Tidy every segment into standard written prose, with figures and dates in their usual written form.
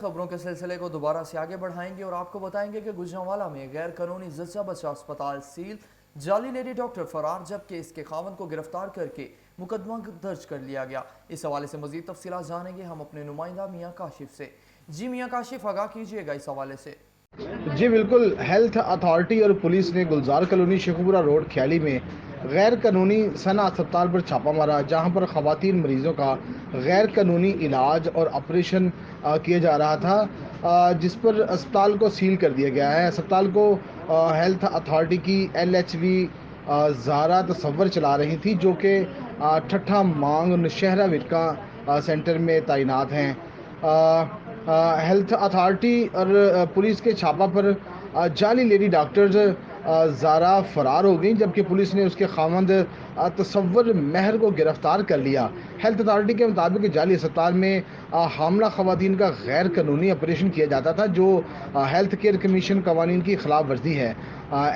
खबरों के सिलसिले को दोबारा से आगे बढ़ाएंगे और आपको बताएंगे कि गुजरांवाला में गैर कानूनी जच्चा बच्चा अस्पताल सील, जाली लेडी डॉक्टर फरार, जबकि इसके खावंद को गिरफ्तार करके मुकदमा दर्ज कर लिया गया। इस हवाले से मजीद तफसीलात जानेंगे हम अपने नुमाइंदा मियाँ काशिफ से। जी मियाँ काशिफ, आगाह कीजिएगा इस हवाले से। जी बिल्कुल, हेल्थ अथॉरिटी और पुलिस ने गुलजार कॉलोनी शेखुपुरा रोड ख्याली में गैर कानूनी सना अस्पताल पर छापा मारा, जहां पर ख़वातीन मरीज़ों का गैर कानूनी इलाज और ऑपरेशन किया जा रहा था, जिस पर अस्पताल को सील कर दिया गया है। अस्पताल को हेल्थ अथॉरिटी की LHV ज़ारा तसव्वर चला रही थी, जो कि ठट्ठा मांग नौशहरा विरका सेंटर में तैनात हैं। हेल्थ अथॉरिटी और पुलिस के छापा पर जाली लेडी डॉक्टर्स ज़ारा फरार हो गई, जबकि पुलिस ने उसके खामंद तसव्वुर महर को गिरफ्तार कर लिया। हेल्थ अथॉरिटी के मुताबिक जाली अस्पताल में हामला ख़वातीन का गैर कानूनी ऑपरेशन किया जाता था, जो हेल्थ केयर कमीशन कवानीन की खिलाफ वर्जी है।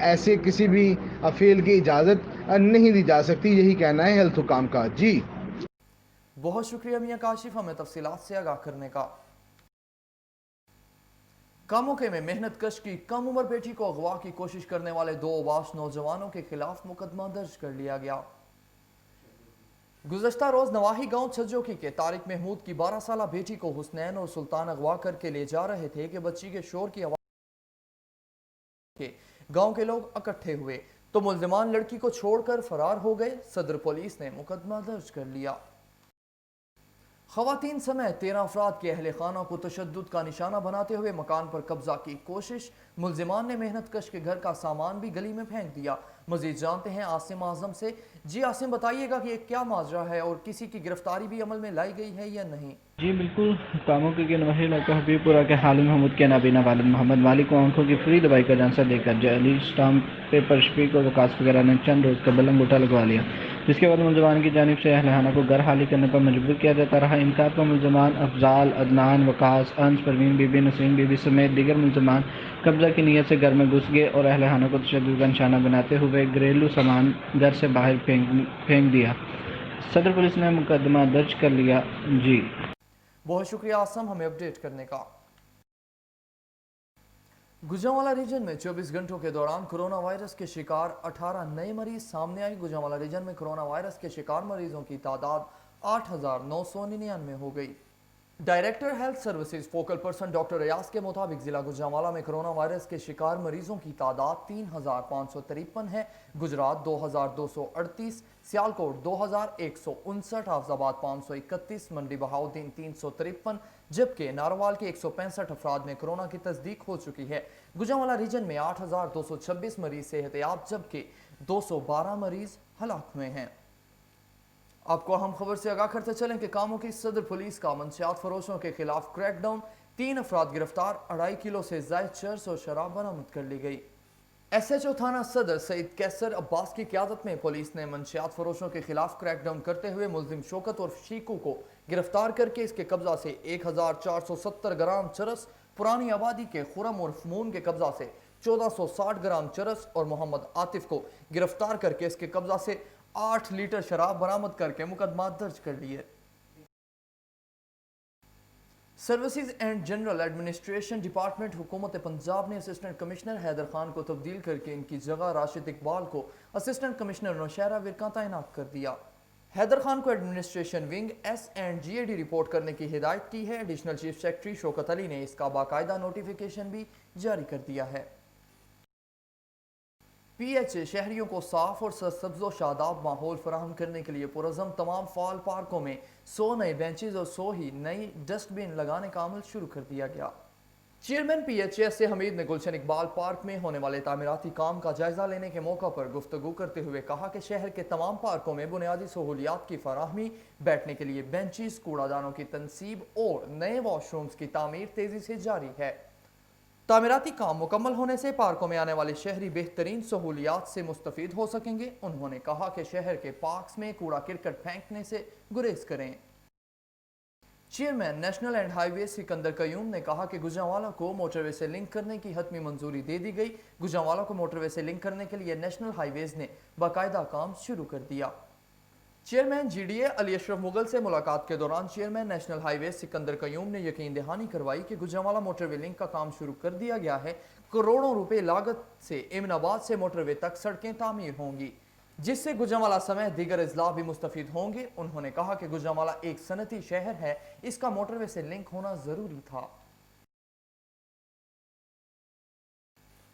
ऐसे किसी भी फेल की इजाज़त नहीं दी जा सकती, यही कहना है हेल्थ हुकाम का। जी बहुत शुक्रिया मियाँ काशिफ हमें तफसीलात से आगाह करने का। कामोके में मेहनत कश की कम उम्र बेटी को अगवा की कोशिश करने वाले 2 अबाश नौजवानों के खिलाफ मुकदमा दर्ज कर लिया गया। गुज़श्ता रोज नवाही गांव छज्जोकी के तारिक महमूद की 12 साला बेटी को हुसनैन और सुल्तान अगवा करके ले जा रहे थे कि बच्ची के शोर की आवाज के गांव के लोग इकट्ठे हुए तो मुल्जिमान लड़की को छोड़कर फरार हो गए। सदर पुलिस ने मुकदमा दर्ज कर लिया। खवातीन समेत 13 अफराद के अहले खाना को तशद्दुद का निशाना बनाते हुए मकान पर कब्जा की कोशिश। मुल्जिमान ने मेहनत कश के घर का सामान भी गली में फेंक दिया। मजीद जानते हैं आसिम आजम से। जी आसिम, बताइएगा कि ये क्या माजरा है और किसी की गिरफ्तारी भी अमल में लाई गई है या नहीं? जी बिल्कुल, कामोके के नवाही इलाका हबीबपुरा के हालिम महमूद के नाबीना वालिद मोहम्मद मालिक को आंखों की फ्री दवाई का झांसा देकर जाली स्टाम्प पेपर शफीक और वकास वगैरह ने चंद रोज का बल्ला अंगूठा लगवा लिया, जिसके बाद मुलजमान की जानिब से अहलखाना को घर खाली करने पर मजबूर किया जाता रहा। इनकार पर मुलजमान अफजाल, अदनान, वकास, अंस, परवीन बीबी, नसीम बीबी समेत दीगर मुलजमान कब्जा की नीयत से घर में घुस गए और अहलखाना को तशद्दुद का निशाना बनाते हुए घरेलू सामान घर से बाहर फेंक दिया। सदर पुलिस ने मुकदमा दर्ज कर लिया। जी बहुत शुक्रिया आसम हमें अपडेट करने का। गुजरांवाला रीजन में 24 घंटों के दौरान कोरोना वायरस के शिकार 18 नए मरीज सामने आए। गुजरांवाला रीजन में कोरोना वायरस के शिकार मरीजों की तादाद 8,999 हो गई। Director health services focal person doctor Riaz के मुताबिक जिला गुजरांवाला में कोरोना वायरस के शिकार मरीजों की तादाद 3,553 है। गुजरात 2,238, सियालकोट 2,159, हाफजाबाद 531, मंडी बहाउद्दीन 353, जबकि नारवाल के 165 अफराद में कोरोना की तस्दीक हो चुकी है। गुजरांवाला रीजन में 8,226 मरीज सेहतयाब, जबकि 212 मरीज हलाक हुए हैं। आपको हम खबर से आगाह करते चलें कि कामों की सदर पुलिस का मंशियात फरोशों के खिलाफ क्रैकडाउन, 3 अफराद गिरफ्तार, 2.5 किलो से ज्यादा चर्स और शराब बरामद कर ली गई। SHO थाना सदर सईद कैसर अब्बास की क़यादत में पुलिस ने मंशियात फरोशों के खिलाफ क्रैकडाउन करते हुए मुल्जिम शौकत और शीकू को गिरफ्तार करके इसके कब्जा से 1,470 ग्राम चरस, पुरानी आबादी के खुरम और फमून के कब्जा से 1,460 ग्राम चरस और मोहम्मद आतिफ को गिरफ्तार करके इसके कब्जा से 8 लीटर शराब बरामद करके मुकदमा दर्ज कर लिए। Services and general administration department हुकूमत पंजाब ने असिस्टेंट कमिश्नर हैदर खान को तब्दील करके इनकी जगह राशिद इकबाल को असिस्टेंट कमिश्नर नौशहरा विरका तैनात कर दिया। हैदर खान को एडमिनिस्ट्रेशन विंग S&GAD रिपोर्ट करने की हिदायत की है। Additional chief secretary Shaukat Ali ने इसका बाकायदा नोटिफिकेशन भी जारी कर दिया है। PH शहरियों को साफ और सरसब्ज़ शादाब माहौल फराहम करने के लिए पुरज़म तमाम फाल पार्कों में 100 नए बेंचेज और 100 ही नई डस्टबिन लगाने का अमल शुरू कर दिया गया। चेयरमैन PHS हमीद ने गुलशन इकबाल पार्क में होने वाले तामीराती काम का जायजा लेने के मौका पर गुफ्तगू करते हुए कहा कि शहर के तमाम पार्कों में बुनियादी सहूलियात की फराहमी, बैठने के लिए बेंचेस, कूड़ादानों की तनसीब और नए वॉशरूम्स की तामीर तेजी से जारी है। तामीराती काम मुकम्मल होने से पार्कों में आने वाले शहरी बेहतरीन सहूलियात से मुस्तफीद हो सकेंगे। उन्होंने कहा कि शहर के पार्क्स में कूड़ा करकट फेंकने से गुरेज करें। Chairman national and highway Sikandar Qayyum ने कहा कि गुजरांवाला को मोटरवे से लिंक करने की हतमी मंजूरी दे दी गई। गुजरांवाला को मोटरवे से लिंक करने के लिए नेशनल हाईवेज ने बाकायदा काम शुरू कर दिया। चेयरमैन GDA अली अशरफ मुगल से मुलाकात के दौरान chairman national highway Sikandar Qayyum ने यकीन दहानी करवाई कि गुजरांवाला मोटरवे लिंक का काम शुरू कर दिया गया है। करोड़ों रुपए लागत से एमनाबाद से मोटरवे तक सड़कें तामीर होंगी, जिससे गुजरांवाला समेत दीगर अजला भी मुस्तफीद होंगे। उन्होंने कहा कि गुजरांवाला एक सनती शहर है, इसका मोटरवे से लिंक होना जरूरी था।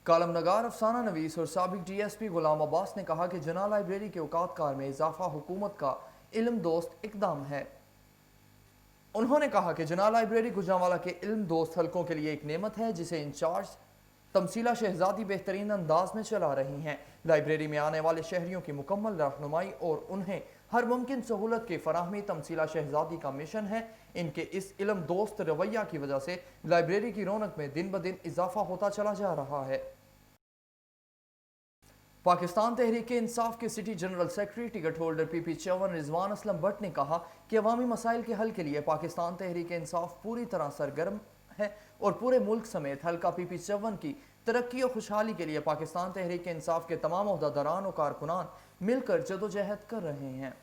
कालम नगार अफसाना नवीस और साबिक DSP गुलाम अब्बास ने कहा कि जना लाइब्रेरी के औकात कार में इजाफा हुकूमत का इल्म दोस्त इकदाम है। उन्होंने कहा कि जना लाइब्रेरी गुजरांवाला के इल्म दोस्त हलकों के लिए एक नेमत है, जिसे इंचार्ज तमसीला शहजादी बेहतरीन अंदाज में चला रही हैं। लाइब्रेरी में आने वाले शहरियों की मुकम्मल रहनुमाई और उन्हें हर मुमकिन सहूलत की फराहमी तमसीला शहजादी का मिशन है। इनके इस इल्म दोस्त रवैया की वजह से लाइब्रेरी की रौनक में दिन ब दिन इजाफा होता चला जा रहा है। पाकिस्तान तहरीक इंसाफ के city general secretary ticket holder PP चौवन रिजवान असलम भट्ट ने कहा कि अवामी मसाइल के हल के लिए पाकिस्तान तहरीक इंसाफ पूरी तरह सरगर्म है और पूरे मुल्क समेत हल्का PP चौवन की तरक्की और खुशहाली के लिए पाकिस्तान तहरीक इंसाफ के तमाम ओहदेदारान और कारकुनान मिलकर जदोजहद कर रहे हैं।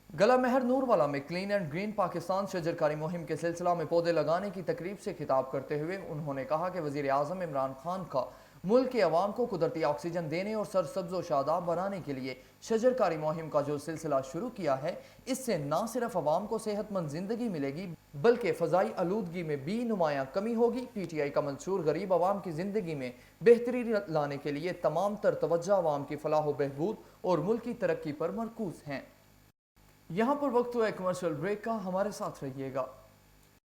गला महर नूरवाला में क्लीन एंड ग्रीन पाकिस्तान शजरकारी मुहिम के सिलसिला में पौधे लगाने की तकरीब से खिताब करते हुए उन्होंने कहा कि वजीर आज़म इमरान खान का मुल्क के अवाम को कुदरती ऑक्सीजन देने और सरसब्ज व शादाब बनाने के लिए शजरकारी मुहिम का जो सिलसिला शुरू किया है, इससे न सिर्फ अवाम को सेहतमंद जिंदगी मिलेगी बल्कि फ़ज़ाई आलूदगी में भी नुमायां कमी होगी। PTI का मंशूर गरीब अवाम की ज़िंदगी में बेहतरी लाने के लिए तमाम तर तवज्जो अवाम की फलाह व बहबूद और मुल्क की तरक्की पर मरकूज हैं। यहाँ पर वक्त हुआ कमर्शियल ब्रेक का, हमारे साथ रहिएगा।